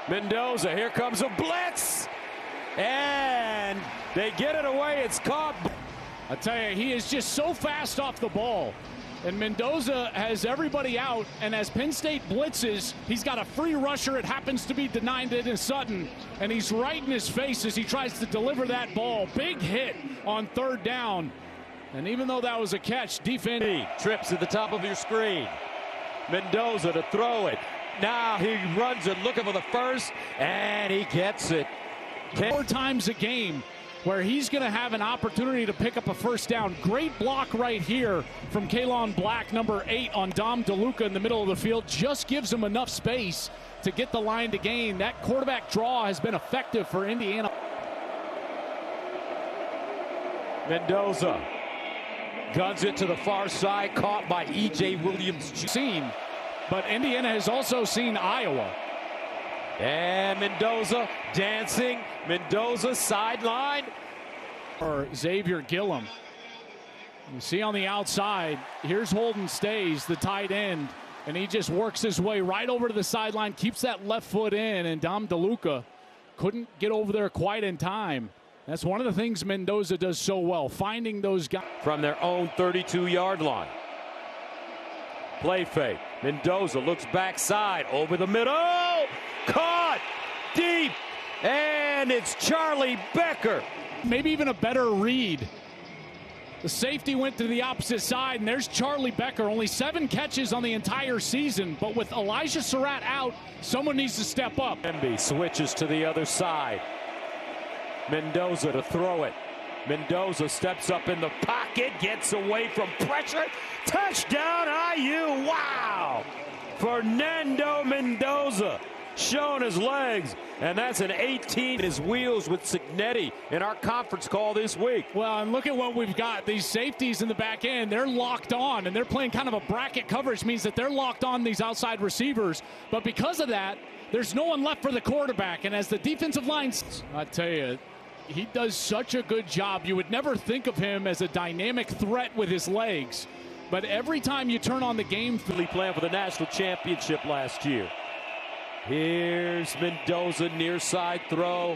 Mendoza, here comes a blitz. And they get it away. It's caught. I tell you, he is just so fast off the ball. And Mendoza has everybody out, and as Penn State blitzes, he's got a free rusher. It happens to be denied it in Sutton, and he's right in his face as he tries to deliver that ball. Big hit on third down. And even though that was a catch, defense trips at the top of your screen. Mendoza to throw it. Now he runs it looking for the first, and he gets it. 4 times a game where he's going to have an opportunity to pick up a first down. Great block right here from Kalon Black, number 8, on Dom DeLuca in the middle of the field. Just gives him enough space to get the line to gain. That quarterback draw has been effective for Indiana. Mendoza guns it to the far side, caught by E.J. Williams. Seen, but Indiana has also seen Iowa. And Mendoza dancing. Mendoza sideline. Or Xavier Gillum. You see on the outside, here's Holden Stays, the tight end, and he just works his way right over to the sideline, keeps that left foot in, and Dom DeLuca couldn't get over there quite in time. That's one of the things Mendoza does so well, finding those guys. From their own 32-yard line. Play fake. Mendoza looks backside, over the middle. Caught deep, and it's Charlie Becker. Maybe even a better read. The safety went to the opposite side, and there's Charlie Becker. Only 7 catches on the entire season, but with Elijah Surratt out, someone needs to step up. Emby switches to the other side. Mendoza to throw it. Mendoza steps up in the pocket, gets away from pressure. Touchdown IU, wow! Fernando Mendoza showing his legs, and that's an 18. His wheels with Signetti in our conference call this week. Well, and look at what we've got. These safeties in the back end, they're locked on, and they're playing kind of a bracket coverage, means that they're locked on these outside receivers. But because of that, there's no one left for the quarterback. And as the defensive line, I tell you, he does such a good job. You would never think of him as a dynamic threat with his legs. But every time you turn on the game, playing for the national championship last year. Here's Mendoza, near side throw.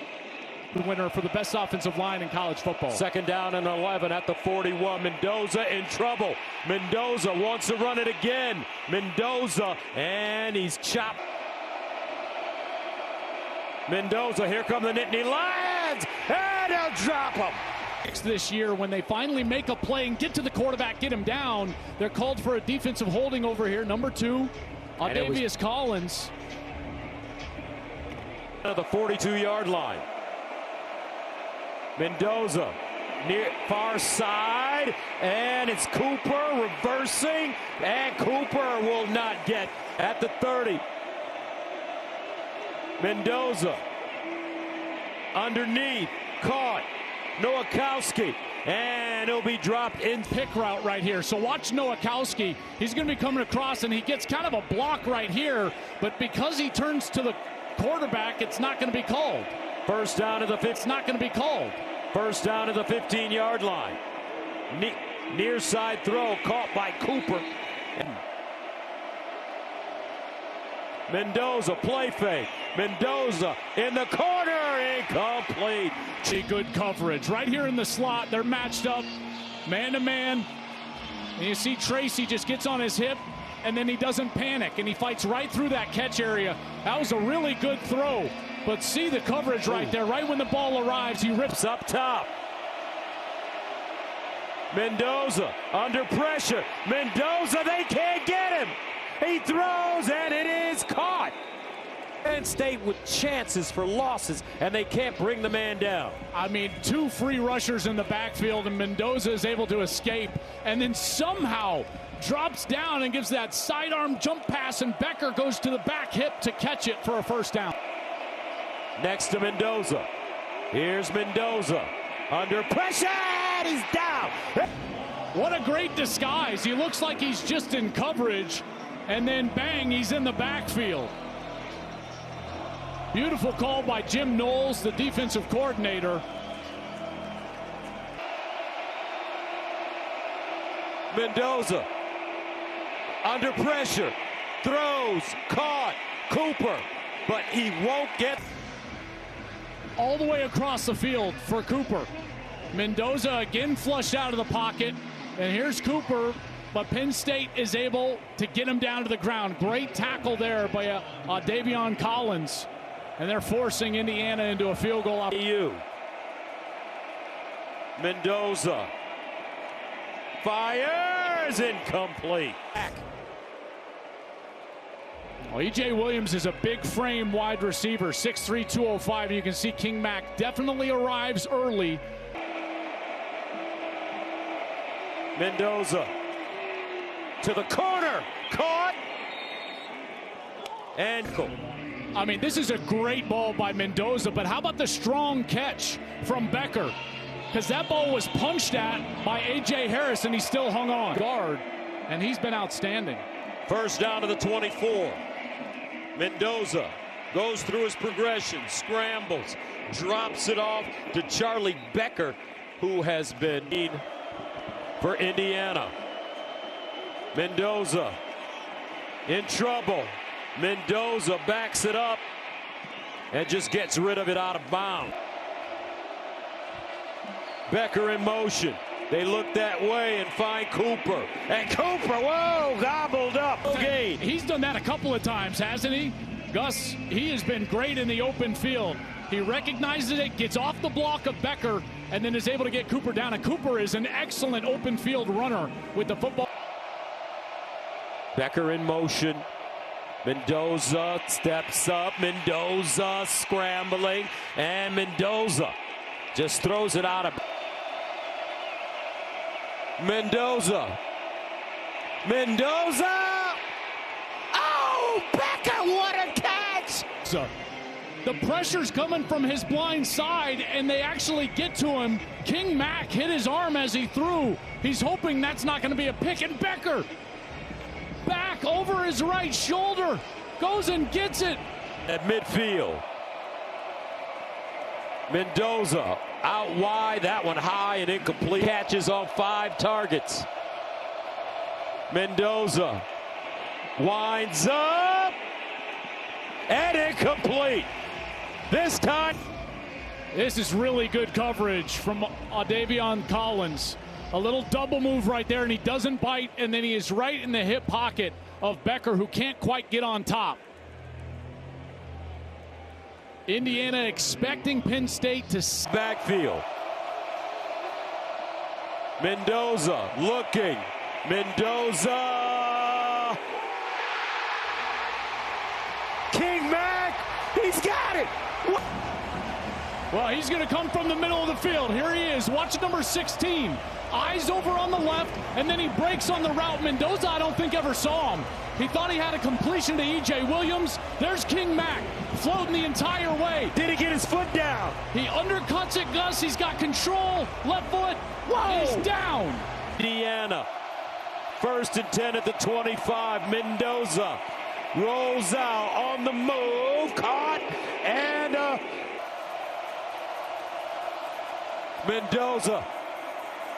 The winner for the best offensive line in college football. 2nd down and 11 at the 41. Mendoza in trouble. Mendoza wants to run it again. Mendoza, and he's chopped. Mendoza, here come the Nittany Lions, and they'll drop him. This year, when they finally make a play and get to the quarterback, get him down, they're called for a defensive holding over here. Number 2, Audavius Collins. At the 42-yard line. Mendoza near far side, and it's Cooper reversing, and Cooper will not get at the 30. Mendoza underneath, caught. Nowakowski, and he'll be dropped in pick route right here. So watch Nowakowski. He's going to be coming across, and he gets kind of a block right here, but because he turns to the quarterback, it's not going to be called. First down to the 5th. It's not going to be called. First down to the 15-yard line. Near side throw caught by Cooper. Mendoza, play fake. Mendoza in the corner, incomplete. Good coverage right here in the slot. They're matched up man to man. And you see Tracy just gets on his hip, and then he doesn't panic, and he fights right through that catch area. That was a really good throw, but see the coverage right there. Right when the ball arrives, he rips up top. Mendoza under pressure. Mendoza, they can't get him. He throws, and it is caught. Penn State with chances for losses, and they can't bring the man down. I mean, 2 free rushers in the backfield, and Mendoza is able to escape, and then somehow drops down and gives that sidearm jump pass, and Becker goes to the back hip to catch it for a first down. Next to Mendoza. Here's Mendoza. Under pressure, and he's down. What a great disguise. He looks like he's just in coverage, and then bang, he's in the backfield. Beautiful call by Jim Knowles, the defensive coordinator. Mendoza under pressure, throws, caught. Cooper but he won't get. All the way across the field for Cooper. Mendoza again flushed out of the pocket. And here's Cooper, but Penn State is able to get him down to the ground. Great tackle there by Davion Collins. And they're forcing Indiana into a field goal. Mendoza fires, incomplete. Well, E.J. Williams is a big frame wide receiver, 6'3", 205. You can see King Mack definitely arrives early. Mendoza to the corner, caught, and I mean, this is a great ball by Mendoza, but how about the strong catch from Becker? Because that ball was punched at by A.J. Harris, and he still hung on. Guard, and he's been outstanding. First down to the 24. Mendoza goes through his progression, scrambles, drops it off to Charlie Becker, who has been for Indiana. Mendoza in trouble. Mendoza backs it up and just gets rid of it out of bounds. Becker in motion. They look that way and find Cooper. And Cooper, whoa, gobbled up. Okay. He's done that a couple of times, hasn't he? Gus, he has been great in the open field. He recognizes it, gets off the block of Becker, and then is able to get Cooper down. And Cooper is an excellent open field runner with the football. Becker in motion. Mendoza steps up. Mendoza scrambling. And Mendoza just throws it out of. Mendoza. Oh, Becker, what a catch! The pressure's coming from his blind side, and they actually get to him. King Mack hit his arm as he threw. He's hoping that's not going to be a pick, and Becker back over his right shoulder goes and gets it. At midfield. Mendoza out wide, that one high and incomplete. Catches on 5 targets. Mendoza winds up and incomplete. This time. This is really good coverage from Davion Collins. A little double move right there, and he doesn't bite, and then he is right in the hip pocket of Becker, who can't quite get on top. Indiana expecting Penn State to backfield. Mendoza looking. Mendoza. King Mack, he's got it. Well, he's going to come from the middle of the field. Here he is. Watch number 16. Eyes over on the left, and then he breaks on the route. Mendoza, I don't think, ever saw him. He thought he had a completion to E.J. Williams. There's King Mack floating the entire way. Did he get his foot down? He undercuts it, Gus. He's got control. Left foot. Whoa! He's down. Indiana. 1st and 10 at the 25. Mendoza rolls out on the move. Caught. And Mendoza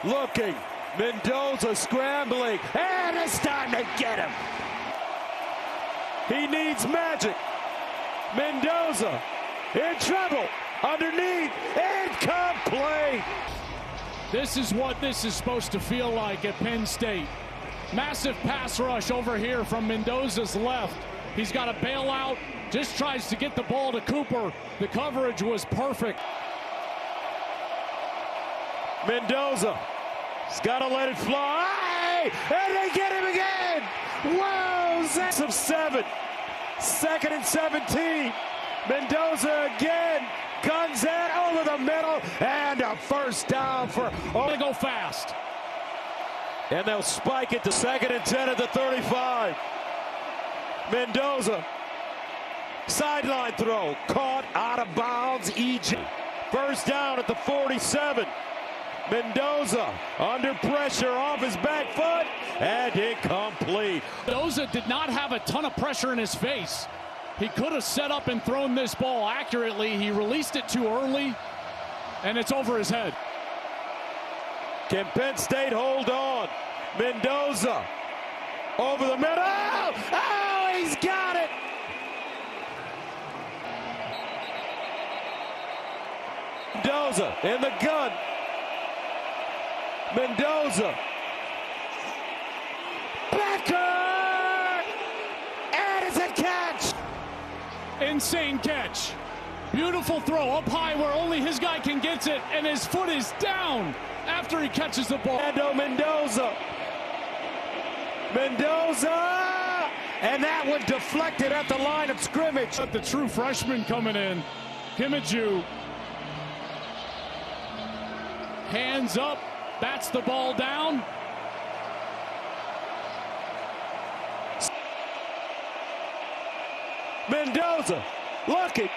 looking. Mendoza scrambling. And it's time to get him. He needs magic. Mendoza in trouble. Underneath. Incomplete. This is what this is supposed to feel like at Penn State. Massive pass rush over here from Mendoza's left. He's got a bailout. Just tries to get the ball to Cooper. The coverage was perfect. Mendoza. He's got to let it fly. And they get him again. Whoa. 6 of 7. 2nd and 17. Mendoza again. Guns it over the middle. And a first down for. They go fast. And they'll spike it to 2nd and 10 at the 35. Mendoza. Sideline throw. Caught out of bounds. EJ. First down at the 47. Mendoza under pressure off his back foot and incomplete. Mendoza did not have a ton of pressure in his face. He could have set up and thrown this ball accurately. He released it too early, and it's over his head. Can Penn State hold on? Mendoza over the middle. Oh, he's got it. Mendoza in the gun. Mendoza. Becker! And it's a catch! Insane catch. Beautiful throw up high where only his guy can get it, and his foot is down after he catches the ball. Fernando Mendoza. Mendoza! And that one deflected at the line of scrimmage. The true freshman coming in. Kimiju. Hands up. Bats the ball down. Mendoza looking.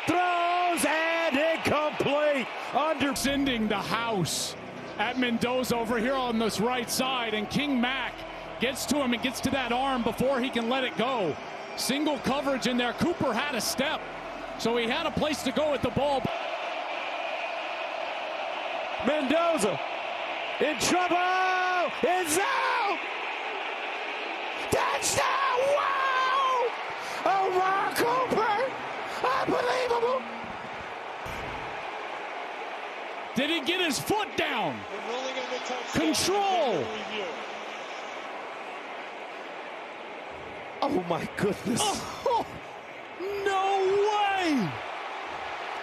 Throws and incomplete. Sending the house at Mendoza over here on this right side, and King Mack gets to him and gets to that arm before he can let it go. Single coverage in there. Cooper had a step, so he had a place to go with the ball. Mendoza in trouble. It's out. Touchdown! Wow! Omar Cooper! Unbelievable! Did he get his foot down? Control. Oh my goodness. Oh, no way.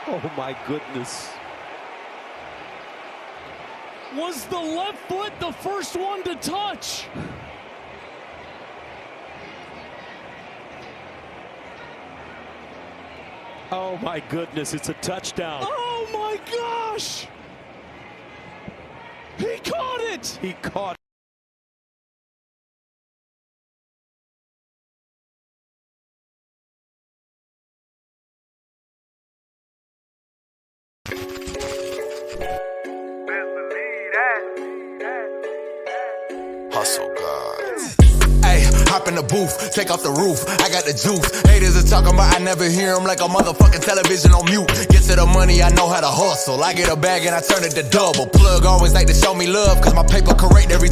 Oh my goodness. Was the left foot the first one to touch? Oh my goodness, it's a touchdown. Oh my gosh. He caught it. He caught it. Hustle gods. Ay, hop in the booth, take off the roof. I got the juice. Haters are talking, but I never hear them like a motherfucking television on mute. Get to the money, I know how to hustle. I get a bag and I turn it to double. Plug always like to show me love, cause my paper correct every